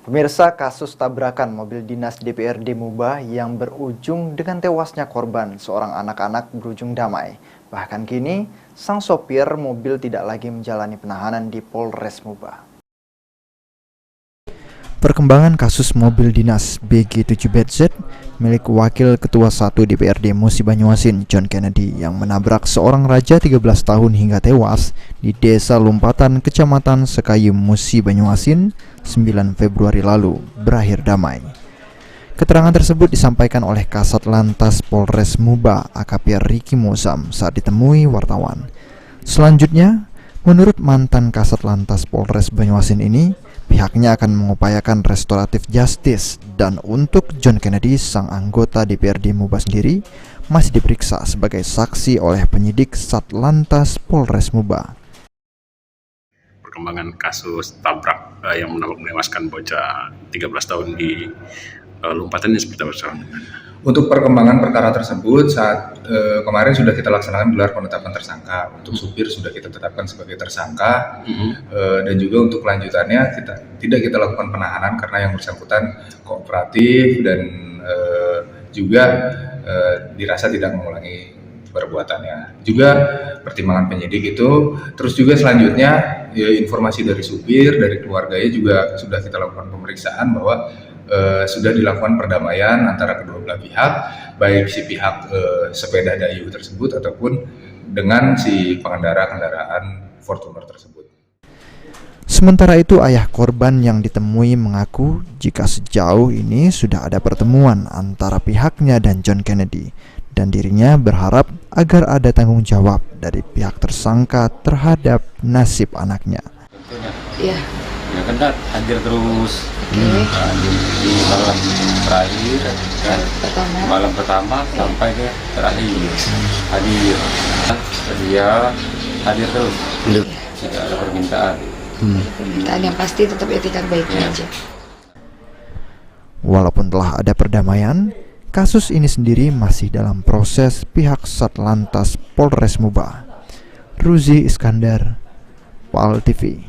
Pemirsa, kasus tabrakan mobil dinas DPRD Muba yang berujung dengan tewasnya korban seorang anak-anak berujung damai. Bahkan kini, sang sopir mobil tidak lagi menjalani penahanan di Polres Muba. Perkembangan kasus mobil dinas BG7BZ milik Wakil Ketua 1 DPRD Musi Banyuasin, John Kennedy, yang menabrak seorang raja 13 tahun hingga tewas di Desa Lompatan, Kecamatan Sekayu, Musi Banyuasin, 9 Februari lalu, berakhir damai. Keterangan tersebut disampaikan oleh Kasat Lantas Polres Muba, AKP Riki Mozam, saat ditemui wartawan. Selanjutnya, menurut mantan Kasat Lantas Polres Banyuasin ini, pihaknya akan mengupayakan restoratif justice, dan untuk John Kennedy, sang anggota DPRD Muba sendiri, masih diperiksa sebagai saksi oleh penyidik Satlantas Polres Muba. Perkembangan kasus tabrak yang menewaskan bocah 13 tahun di Lompatan ini seperti apa? Untuk perkembangan perkara tersebut, saat kemarin sudah kita laksanakan gelar penetapan tersangka. Untuk supir sudah kita tetapkan sebagai tersangka, dan juga untuk kelanjutannya tidak kita lakukan penahanan karena yang bersangkutan kooperatif dan juga dirasa tidak mengulangi perbuatannya. Juga pertimbangan penyidik itu, terus juga selanjutnya informasi dari supir, dari keluarganya juga sudah kita lakukan pemeriksaan bahwa sudah dilakukan perdamaian antara kedua belah pihak, baik si pihak sepeda Dayu tersebut ataupun dengan si pengendara kendaraan Fortuner tersebut. Sementara itu, ayah korban yang ditemui mengaku jika sejauh ini sudah ada pertemuan antara pihaknya dan John Kennedy, dan dirinya berharap agar ada tanggung jawab dari pihak tersangka terhadap nasib anaknya. Iya. Ya kan hadir terus di malam terakhir kan, malam pertama sampai ke terakhir hadir. Dia hadir terus, tidak ada permintaan. Permintaan yang pasti tetap etikat baiknya aja. Walaupun telah ada perdamaian, kasus ini sendiri masih dalam proses pihak Satlantas Polres Muba. Ruzi Iskandar, PAL TV.